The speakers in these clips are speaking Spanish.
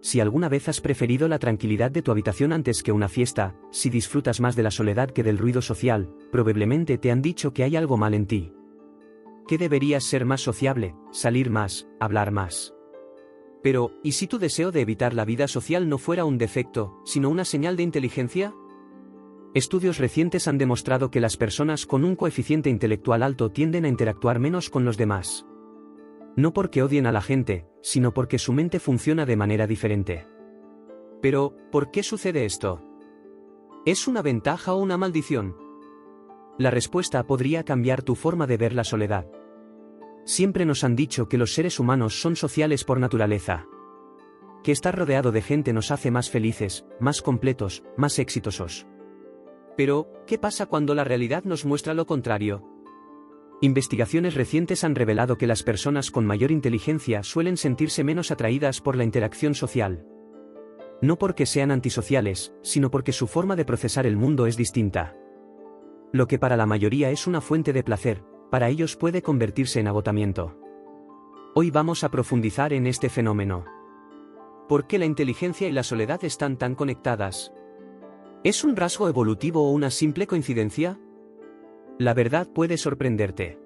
Si alguna vez has preferido la tranquilidad de tu habitación antes que una fiesta, si disfrutas más de la soledad que del ruido social, probablemente te han dicho que hay algo mal en ti. Que deberías ser más sociable, salir más, hablar más. Pero, ¿y si tu deseo de evitar la vida social no fuera un defecto, sino una señal de inteligencia? Estudios recientes han demostrado que las personas con un coeficiente intelectual alto tienden a interactuar menos con los demás. No porque odien a la gente, sino porque su mente funciona de manera diferente. Pero, ¿por qué sucede esto? ¿Es una ventaja o una maldición? La respuesta podría cambiar tu forma de ver la soledad. Siempre nos han dicho que los seres humanos son sociales por naturaleza. Que estar rodeado de gente nos hace más felices, más completos, más exitosos. Pero, ¿qué pasa cuando la realidad nos muestra lo contrario? Investigaciones recientes han revelado que las personas con mayor inteligencia suelen sentirse menos atraídas por la interacción social. No porque sean antisociales, sino porque su forma de procesar el mundo es distinta. Lo que para la mayoría es una fuente de placer, para ellos puede convertirse en agotamiento. Hoy vamos a profundizar en este fenómeno. ¿Por qué la inteligencia y la soledad están tan conectadas? ¿Es un rasgo evolutivo o una simple coincidencia? La verdad puede sorprenderte.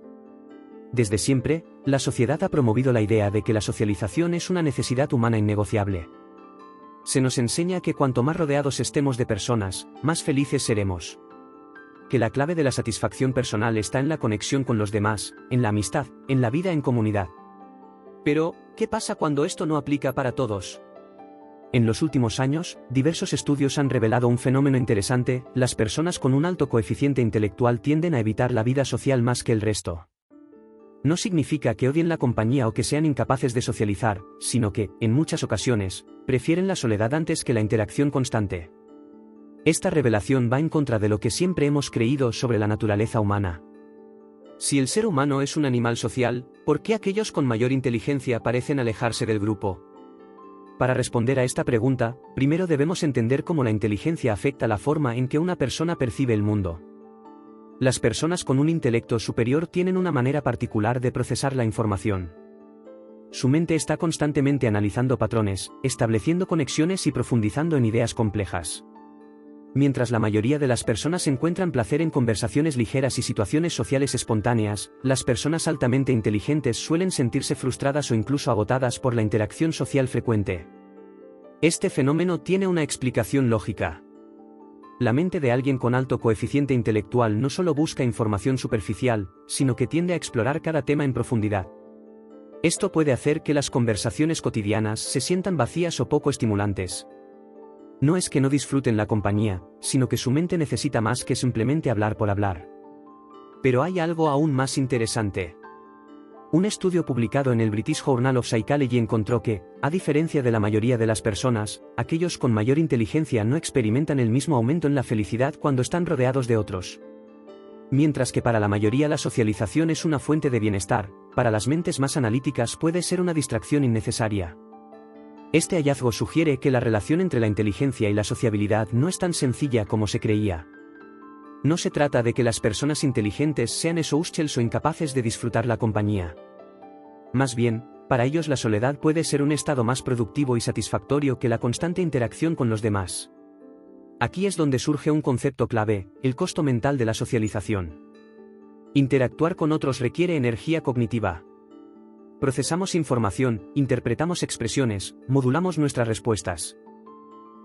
Desde siempre, la sociedad ha promovido la idea de que la socialización es una necesidad humana innegociable. Se nos enseña que cuanto más rodeados estemos de personas, más felices seremos. Que la clave de la satisfacción personal está en la conexión con los demás, en la amistad, en la vida en comunidad. Pero, ¿qué pasa cuando esto no aplica para todos? En los últimos años, diversos estudios han revelado un fenómeno interesante: las personas con un alto coeficiente intelectual tienden a evitar la vida social más que el resto. No significa que odien la compañía o que sean incapaces de socializar, sino que, en muchas ocasiones, prefieren la soledad antes que la interacción constante. Esta revelación va en contra de lo que siempre hemos creído sobre la naturaleza humana. Si el ser humano es un animal social, ¿por qué aquellos con mayor inteligencia parecen alejarse del grupo? Para responder a esta pregunta, primero debemos entender cómo la inteligencia afecta la forma en que una persona percibe el mundo. Las personas con un intelecto superior tienen una manera particular de procesar la información. Su mente está constantemente analizando patrones, estableciendo conexiones y profundizando en ideas complejas. Mientras la mayoría de las personas encuentran placer en conversaciones ligeras y situaciones sociales espontáneas, las personas altamente inteligentes suelen sentirse frustradas o incluso agotadas por la interacción social frecuente. Este fenómeno tiene una explicación lógica. La mente de alguien con alto coeficiente intelectual no solo busca información superficial, sino que tiende a explorar cada tema en profundidad. Esto puede hacer que las conversaciones cotidianas se sientan vacías o poco estimulantes. No es que no disfruten la compañía, sino que su mente necesita más que simplemente hablar por hablar. Pero hay algo aún más interesante. Un estudio publicado en el British Journal of Psychology encontró que, a diferencia de la mayoría de las personas, aquellos con mayor inteligencia no experimentan el mismo aumento en la felicidad cuando están rodeados de otros. Mientras que para la mayoría la socialización es una fuente de bienestar, para las mentes más analíticas puede ser una distracción innecesaria. Este hallazgo sugiere que la relación entre la inteligencia y la sociabilidad no es tan sencilla como se creía. No se trata de que las personas inteligentes sean esouchels o incapaces de disfrutar la compañía. Más bien, para ellos la soledad puede ser un estado más productivo y satisfactorio que la constante interacción con los demás. Aquí es donde surge un concepto clave: el costo mental de la socialización. Interactuar con otros requiere energía cognitiva. Procesamos información, interpretamos expresiones, modulamos nuestras respuestas.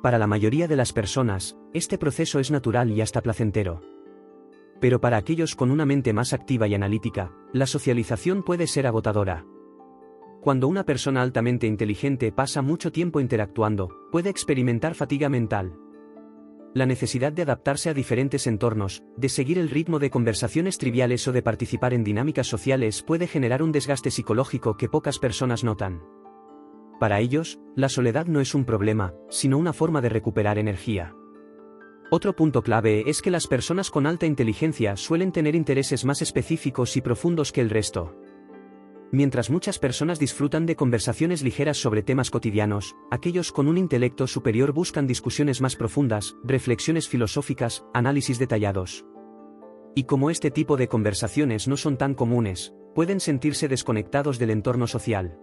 Para la mayoría de las personas, este proceso es natural y hasta placentero. Pero para aquellos con una mente más activa y analítica, la socialización puede ser agotadora. Cuando una persona altamente inteligente pasa mucho tiempo interactuando, puede experimentar fatiga mental. La necesidad de adaptarse a diferentes entornos, de seguir el ritmo de conversaciones triviales o de participar en dinámicas sociales puede generar un desgaste psicológico que pocas personas notan. Para ellos, la soledad no es un problema, sino una forma de recuperar energía. Otro punto clave es que las personas con alta inteligencia suelen tener intereses más específicos y profundos que el resto. Mientras muchas personas disfrutan de conversaciones ligeras sobre temas cotidianos, aquellos con un intelecto superior buscan discusiones más profundas, reflexiones filosóficas, análisis detallados. Y como este tipo de conversaciones no son tan comunes, pueden sentirse desconectados del entorno social.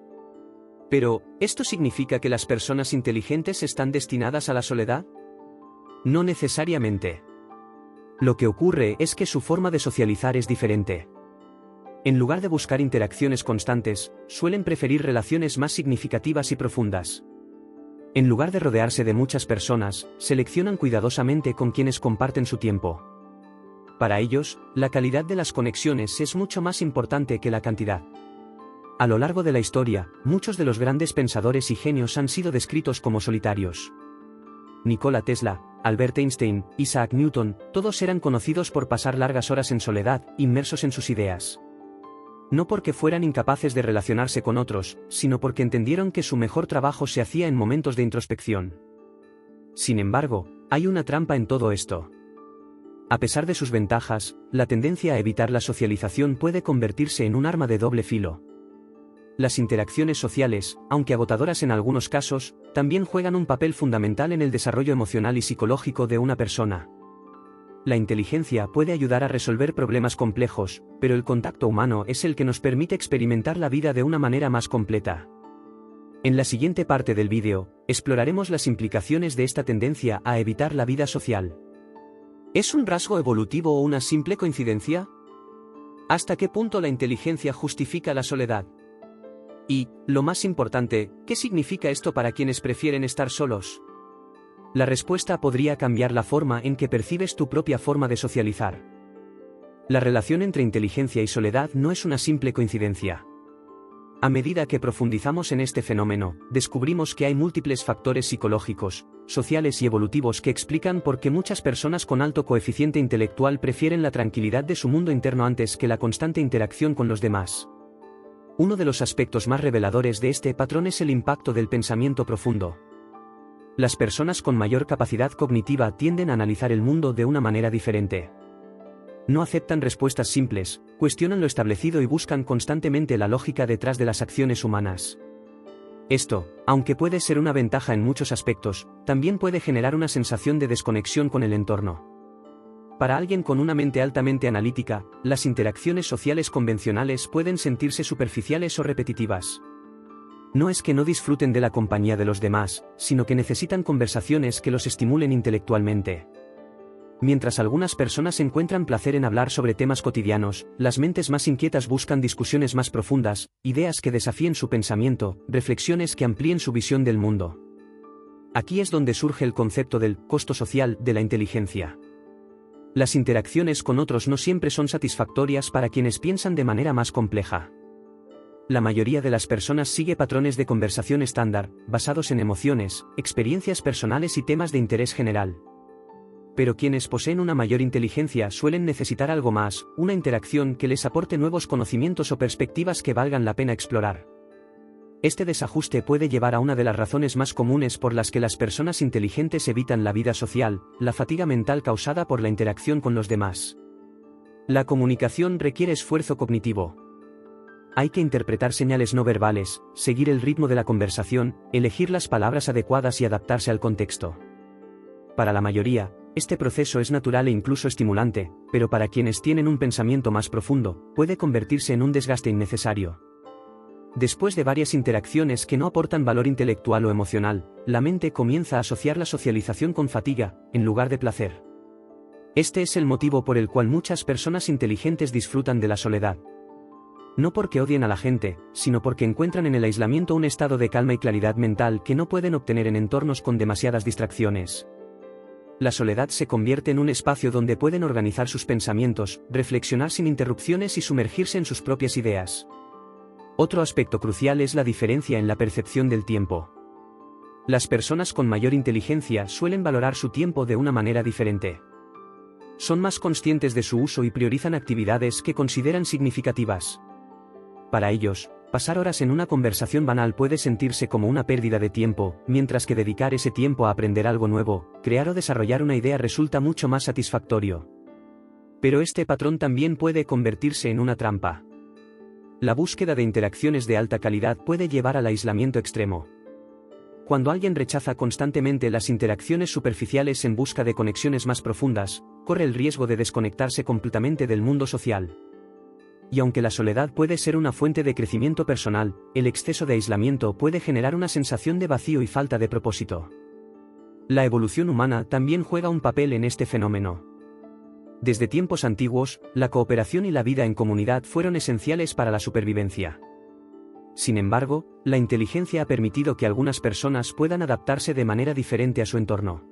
Pero, ¿esto significa que las personas inteligentes están destinadas a la soledad? No necesariamente. Lo que ocurre es que su forma de socializar es diferente. En lugar de buscar interacciones constantes, suelen preferir relaciones más significativas y profundas. En lugar de rodearse de muchas personas, seleccionan cuidadosamente con quienes comparten su tiempo. Para ellos, la calidad de las conexiones es mucho más importante que la cantidad. A lo largo de la historia, muchos de los grandes pensadores y genios han sido descritos como solitarios. Nikola Tesla, Albert Einstein, Isaac Newton, todos eran conocidos por pasar largas horas en soledad, inmersos en sus ideas. No porque fueran incapaces de relacionarse con otros, sino porque entendieron que su mejor trabajo se hacía en momentos de introspección. Sin embargo, hay una trampa en todo esto. A pesar de sus ventajas, la tendencia a evitar la socialización puede convertirse en un arma de doble filo. Las interacciones sociales, aunque agotadoras en algunos casos, también juegan un papel fundamental en el desarrollo emocional y psicológico de una persona. La inteligencia puede ayudar a resolver problemas complejos, pero el contacto humano es el que nos permite experimentar la vida de una manera más completa. En la siguiente parte del vídeo, exploraremos las implicaciones de esta tendencia a evitar la vida social. ¿Es un rasgo evolutivo o una simple coincidencia? ¿Hasta qué punto la inteligencia justifica la soledad? Y, lo más importante, ¿qué significa esto para quienes prefieren estar solos? La respuesta podría cambiar la forma en que percibes tu propia forma de socializar. La relación entre inteligencia y soledad no es una simple coincidencia. A medida que profundizamos en este fenómeno, descubrimos que hay múltiples factores psicológicos, sociales y evolutivos que explican por qué muchas personas con alto coeficiente intelectual prefieren la tranquilidad de su mundo interno antes que la constante interacción con los demás. Uno de los aspectos más reveladores de este patrón es el impacto del pensamiento profundo. Las personas con mayor capacidad cognitiva tienden a analizar el mundo de una manera diferente. No aceptan respuestas simples, cuestionan lo establecido y buscan constantemente la lógica detrás de las acciones humanas. Esto, aunque puede ser una ventaja en muchos aspectos, también puede generar una sensación de desconexión con el entorno. Para alguien con una mente altamente analítica, las interacciones sociales convencionales pueden sentirse superficiales o repetitivas. No es que no disfruten de la compañía de los demás, sino que necesitan conversaciones que los estimulen intelectualmente. Mientras algunas personas encuentran placer en hablar sobre temas cotidianos, las mentes más inquietas buscan discusiones más profundas, ideas que desafíen su pensamiento, reflexiones que amplíen su visión del mundo. Aquí es donde surge el concepto del costo social de la inteligencia. Las interacciones con otros no siempre son satisfactorias para quienes piensan de manera más compleja. La mayoría de las personas sigue patrones de conversación estándar, basados en emociones, experiencias personales y temas de interés general. Pero quienes poseen una mayor inteligencia suelen necesitar algo más, una interacción que les aporte nuevos conocimientos o perspectivas que valgan la pena explorar. Este desajuste puede llevar a una de las razones más comunes por las que las personas inteligentes evitan la vida social, la fatiga mental causada por la interacción con los demás. La comunicación requiere esfuerzo cognitivo. Hay que interpretar señales no verbales, seguir el ritmo de la conversación, elegir las palabras adecuadas y adaptarse al contexto. Para la mayoría, este proceso es natural e incluso estimulante, pero para quienes tienen un pensamiento más profundo, puede convertirse en un desgaste innecesario. Después de varias interacciones que no aportan valor intelectual o emocional, la mente comienza a asociar la socialización con fatiga, en lugar de placer. Este es el motivo por el cual muchas personas inteligentes disfrutan de la soledad. No porque odien a la gente, sino porque encuentran en el aislamiento un estado de calma y claridad mental que no pueden obtener en entornos con demasiadas distracciones. La soledad se convierte en un espacio donde pueden organizar sus pensamientos, reflexionar sin interrupciones y sumergirse en sus propias ideas. Otro aspecto crucial es la diferencia en la percepción del tiempo. Las personas con mayor inteligencia suelen valorar su tiempo de una manera diferente. Son más conscientes de su uso y priorizan actividades que consideran significativas. Para ellos, pasar horas en una conversación banal puede sentirse como una pérdida de tiempo, mientras que dedicar ese tiempo a aprender algo nuevo, crear o desarrollar una idea resulta mucho más satisfactorio. Pero este patrón también puede convertirse en una trampa. La búsqueda de interacciones de alta calidad puede llevar al aislamiento extremo. Cuando alguien rechaza constantemente las interacciones superficiales en busca de conexiones más profundas, corre el riesgo de desconectarse completamente del mundo social. Y aunque la soledad puede ser una fuente de crecimiento personal, el exceso de aislamiento puede generar una sensación de vacío y falta de propósito. La evolución humana también juega un papel en este fenómeno. Desde tiempos antiguos, la cooperación y la vida en comunidad fueron esenciales para la supervivencia. Sin embargo, la inteligencia ha permitido que algunas personas puedan adaptarse de manera diferente a su entorno.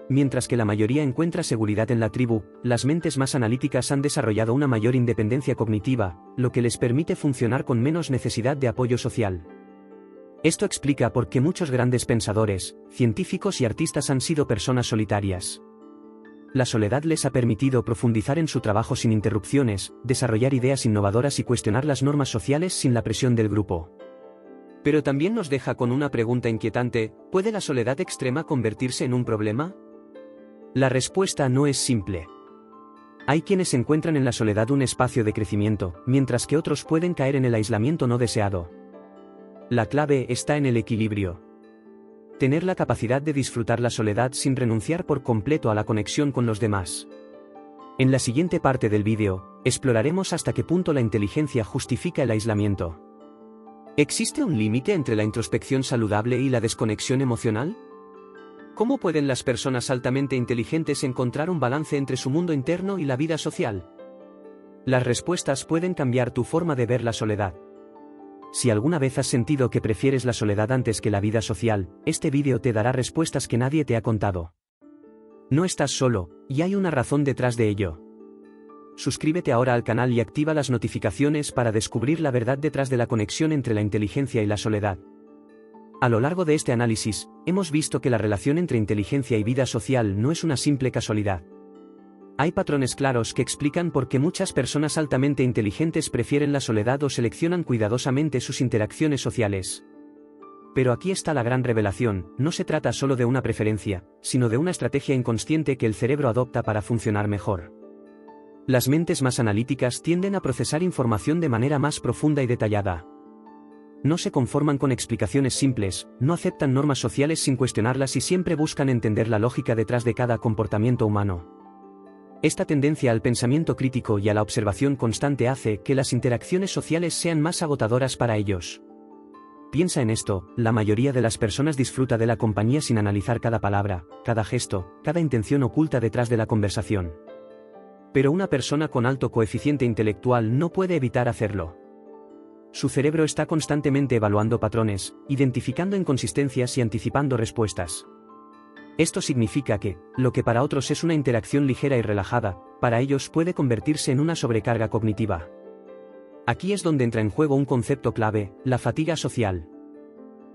Mientras que la mayoría encuentra seguridad en la tribu, las mentes más analíticas han desarrollado una mayor independencia cognitiva, lo que les permite funcionar con menos necesidad de apoyo social. Esto explica por qué muchos grandes pensadores, científicos y artistas han sido personas solitarias. La soledad les ha permitido profundizar en su trabajo sin interrupciones, desarrollar ideas innovadoras y cuestionar las normas sociales sin la presión del grupo. Pero también nos deja con una pregunta inquietante: ¿puede la soledad extrema convertirse en un problema? La respuesta no es simple. Hay quienes encuentran en la soledad un espacio de crecimiento, mientras que otros pueden caer en el aislamiento no deseado. La clave está en el equilibrio. Tener la capacidad de disfrutar la soledad sin renunciar por completo a la conexión con los demás. En la siguiente parte del vídeo, exploraremos hasta qué punto la inteligencia justifica el aislamiento. ¿Existe un límite entre la introspección saludable y la desconexión emocional? ¿Cómo pueden las personas altamente inteligentes encontrar un balance entre su mundo interno y la vida social? Las respuestas pueden cambiar tu forma de ver la soledad. Si alguna vez has sentido que prefieres la soledad antes que la vida social, este vídeo te dará respuestas que nadie te ha contado. No estás solo, y hay una razón detrás de ello. Suscríbete ahora al canal y activa las notificaciones para descubrir la verdad detrás de la conexión entre la inteligencia y la soledad. A lo largo de este análisis, hemos visto que la relación entre inteligencia y vida social no es una simple casualidad. Hay patrones claros que explican por qué muchas personas altamente inteligentes prefieren la soledad o seleccionan cuidadosamente sus interacciones sociales. Pero aquí está la gran revelación: no se trata solo de una preferencia, sino de una estrategia inconsciente que el cerebro adopta para funcionar mejor. Las mentes más analíticas tienden a procesar información de manera más profunda y detallada. No se conforman con explicaciones simples, no aceptan normas sociales sin cuestionarlas y siempre buscan entender la lógica detrás de cada comportamiento humano. Esta tendencia al pensamiento crítico y a la observación constante hace que las interacciones sociales sean más agotadoras para ellos. Piensa en esto: la mayoría de las personas disfruta de la compañía sin analizar cada palabra, cada gesto, cada intención oculta detrás de la conversación. Pero una persona con alto coeficiente intelectual no puede evitar hacerlo. Su cerebro está constantemente evaluando patrones, identificando inconsistencias y anticipando respuestas. Esto significa que, lo que para otros es una interacción ligera y relajada, para ellos puede convertirse en una sobrecarga cognitiva. Aquí es donde entra en juego un concepto clave: la fatiga social.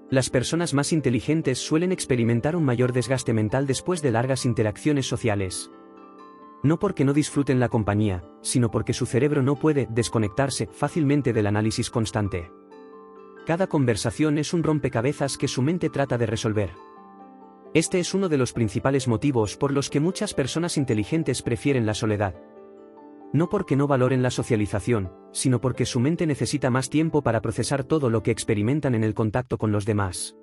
Las personas más inteligentes suelen experimentar un mayor desgaste mental después de largas interacciones sociales. No porque no disfruten la compañía, sino porque su cerebro no puede desconectarse fácilmente del análisis constante. Cada conversación es un rompecabezas que su mente trata de resolver. Este es uno de los principales motivos por los que muchas personas inteligentes prefieren la soledad. No porque no valoren la socialización, sino porque su mente necesita más tiempo para procesar todo lo que experimentan en el contacto con los demás.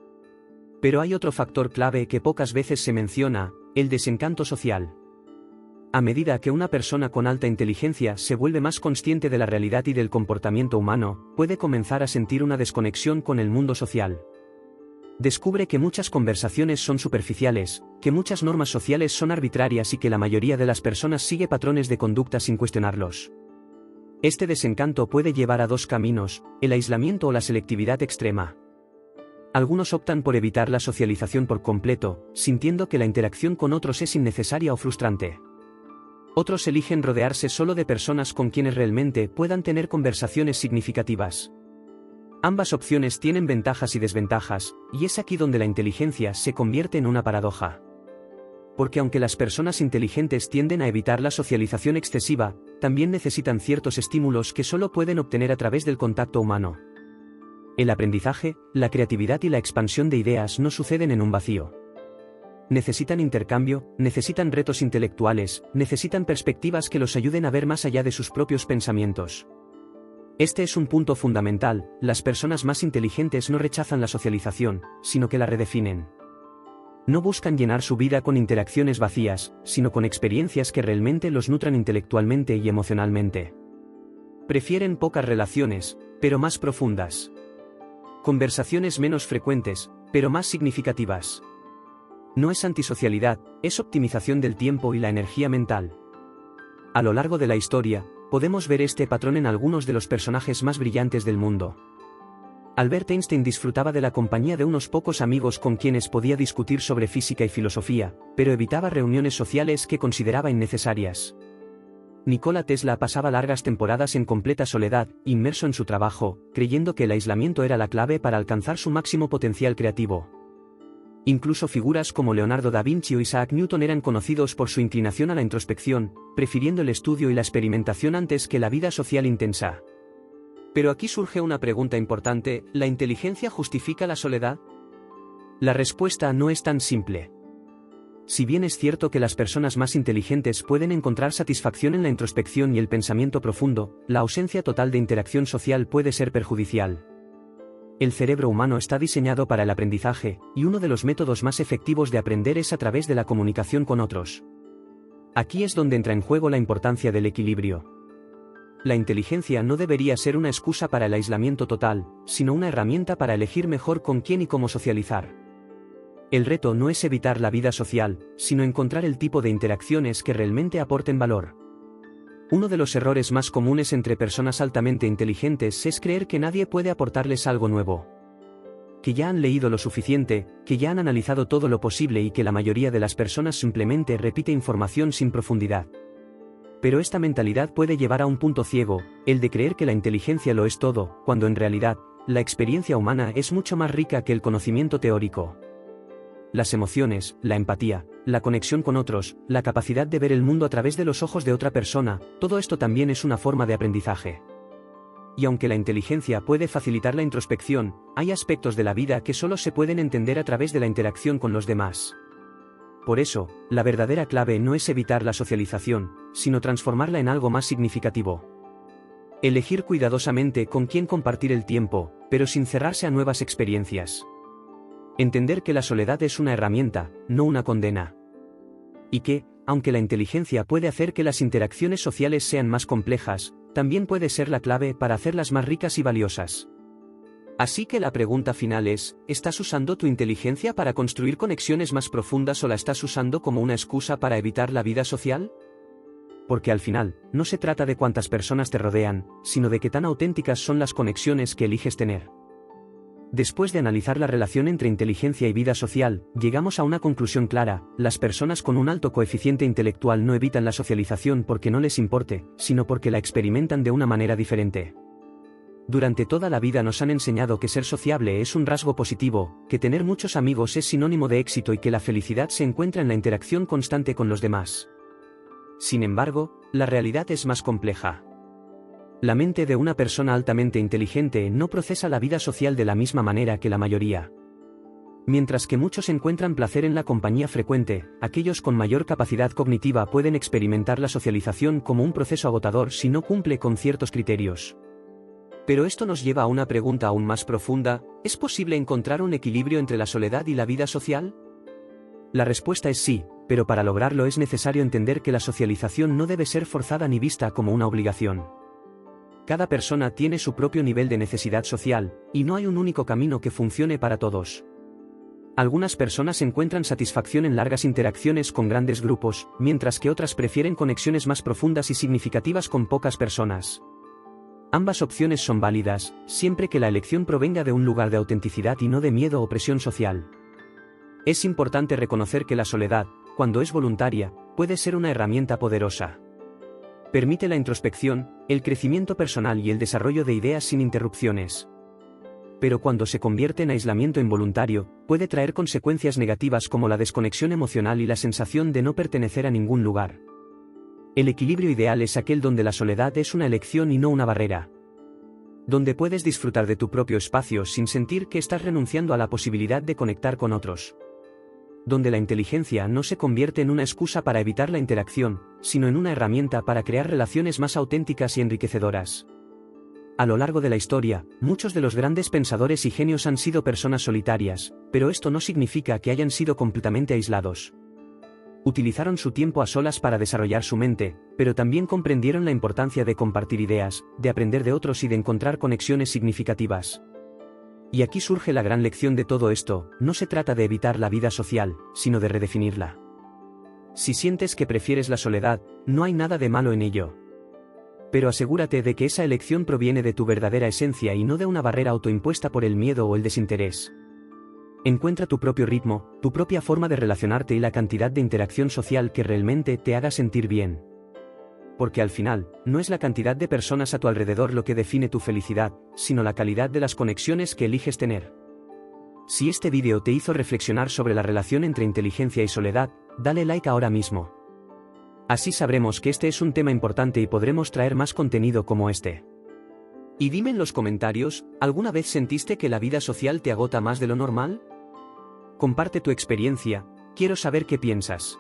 Pero hay otro factor clave que pocas veces se menciona: el desencanto social. A medida que una persona con alta inteligencia se vuelve más consciente de la realidad y del comportamiento humano, puede comenzar a sentir una desconexión con el mundo social. Descubre que muchas conversaciones son superficiales, que muchas normas sociales son arbitrarias y que la mayoría de las personas sigue patrones de conducta sin cuestionarlos. Este desencanto puede llevar a dos caminos: el aislamiento o la selectividad extrema. Algunos optan por evitar la socialización por completo, sintiendo que la interacción con otros es innecesaria o frustrante. Otros eligen rodearse solo de personas con quienes realmente puedan tener conversaciones significativas. Ambas opciones tienen ventajas y desventajas, y es aquí donde la inteligencia se convierte en una paradoja. Porque aunque las personas inteligentes tienden a evitar la socialización excesiva, también necesitan ciertos estímulos que solo pueden obtener a través del contacto humano. El aprendizaje, la creatividad y la expansión de ideas no suceden en un vacío. Necesitan intercambio, necesitan retos intelectuales, necesitan perspectivas que los ayuden a ver más allá de sus propios pensamientos. Este es un punto fundamental: las personas más inteligentes no rechazan la socialización, sino que la redefinen. No buscan llenar su vida con interacciones vacías, sino con experiencias que realmente los nutran intelectualmente y emocionalmente. Prefieren pocas relaciones, pero más profundas. Conversaciones menos frecuentes, pero más significativas. No es antisocialidad, es optimización del tiempo y la energía mental. A lo largo de la historia, podemos ver este patrón en algunos de los personajes más brillantes del mundo. Albert Einstein disfrutaba de la compañía de unos pocos amigos con quienes podía discutir sobre física y filosofía, pero evitaba reuniones sociales que consideraba innecesarias. Nikola Tesla pasaba largas temporadas en completa soledad, inmerso en su trabajo, creyendo que el aislamiento era la clave para alcanzar su máximo potencial creativo. Incluso figuras como Leonardo da Vinci o Isaac Newton eran conocidos por su inclinación a la introspección, prefiriendo el estudio y la experimentación antes que la vida social intensa. Pero aquí surge una pregunta importante: ¿la inteligencia justifica la soledad? La respuesta no es tan simple. Si bien es cierto que las personas más inteligentes pueden encontrar satisfacción en la introspección y el pensamiento profundo, la ausencia total de interacción social puede ser perjudicial. El cerebro humano está diseñado para el aprendizaje, y uno de los métodos más efectivos de aprender es a través de la comunicación con otros. Aquí es donde entra en juego la importancia del equilibrio. La inteligencia no debería ser una excusa para el aislamiento total, sino una herramienta para elegir mejor con quién y cómo socializar. El reto no es evitar la vida social, sino encontrar el tipo de interacciones que realmente aporten valor. Uno de los errores más comunes entre personas altamente inteligentes es creer que nadie puede aportarles algo nuevo. Que ya han leído lo suficiente, que ya han analizado todo lo posible y que la mayoría de las personas simplemente repite información sin profundidad. Pero esta mentalidad puede llevar a un punto ciego, el de creer que la inteligencia lo es todo, cuando en realidad, la experiencia humana es mucho más rica que el conocimiento teórico. Las emociones, la empatía, la conexión con otros, la capacidad de ver el mundo a través de los ojos de otra persona, todo esto también es una forma de aprendizaje. Y aunque la inteligencia puede facilitar la introspección, hay aspectos de la vida que solo se pueden entender a través de la interacción con los demás. Por eso, la verdadera clave no es evitar la socialización, sino transformarla en algo más significativo. Elegir cuidadosamente con quién compartir el tiempo, pero sin cerrarse a nuevas experiencias. Entender que la soledad es una herramienta, no una condena. Y que, aunque la inteligencia puede hacer que las interacciones sociales sean más complejas, también puede ser la clave para hacerlas más ricas y valiosas. Así que la pregunta final es: ¿estás usando tu inteligencia para construir conexiones más profundas o la estás usando como una excusa para evitar la vida social? Porque al final, no se trata de cuántas personas te rodean, sino de qué tan auténticas son las conexiones que eliges tener. Después de analizar la relación entre inteligencia y vida social, llegamos a una conclusión clara: las personas con un alto coeficiente intelectual no evitan la socialización porque no les importe, sino porque la experimentan de una manera diferente. Durante toda la vida nos han enseñado que ser sociable es un rasgo positivo, que tener muchos amigos es sinónimo de éxito y que la felicidad se encuentra en la interacción constante con los demás. Sin embargo, la realidad es más compleja. La mente de una persona altamente inteligente no procesa la vida social de la misma manera que la mayoría. Mientras que muchos encuentran placer en la compañía frecuente, aquellos con mayor capacidad cognitiva pueden experimentar la socialización como un proceso agotador si no cumple con ciertos criterios. Pero esto nos lleva a una pregunta aún más profunda: ¿es posible encontrar un equilibrio entre la soledad y la vida social? La respuesta es sí, pero para lograrlo es necesario entender que la socialización no debe ser forzada ni vista como una obligación. Cada persona tiene su propio nivel de necesidad social, y no hay un único camino que funcione para todos. Algunas personas encuentran satisfacción en largas interacciones con grandes grupos, mientras que otras prefieren conexiones más profundas y significativas con pocas personas. Ambas opciones son válidas, siempre que la elección provenga de un lugar de autenticidad y no de miedo o presión social. Es importante reconocer que la soledad, cuando es voluntaria, puede ser una herramienta poderosa. Permite la introspección, el crecimiento personal y el desarrollo de ideas sin interrupciones. Pero cuando se convierte en aislamiento involuntario, puede traer consecuencias negativas como la desconexión emocional y la sensación de no pertenecer a ningún lugar. El equilibrio ideal es aquel donde la soledad es una elección y no una barrera. Donde puedes disfrutar de tu propio espacio sin sentir que estás renunciando a la posibilidad de conectar con otros. Donde la inteligencia no se convierte en una excusa para evitar la interacción, sino en una herramienta para crear relaciones más auténticas y enriquecedoras. A lo largo de la historia, muchos de los grandes pensadores y genios han sido personas solitarias, pero esto no significa que hayan sido completamente aislados. Utilizaron su tiempo a solas para desarrollar su mente, pero también comprendieron la importancia de compartir ideas, de aprender de otros y de encontrar conexiones significativas. Y aquí surge la gran lección de todo esto: no se trata de evitar la vida social, sino de redefinirla. Si sientes que prefieres la soledad, no hay nada de malo en ello. Pero asegúrate de que esa elección proviene de tu verdadera esencia y no de una barrera autoimpuesta por el miedo o el desinterés. Encuentra tu propio ritmo, tu propia forma de relacionarte y la cantidad de interacción social que realmente te haga sentir bien. Porque al final, no es la cantidad de personas a tu alrededor lo que define tu felicidad, sino la calidad de las conexiones que eliges tener. Si este vídeo te hizo reflexionar sobre la relación entre inteligencia y soledad, dale like ahora mismo. Así sabremos que este es un tema importante y podremos traer más contenido como este. Y dime en los comentarios, ¿alguna vez sentiste que la vida social te agota más de lo normal? Comparte tu experiencia, quiero saber qué piensas.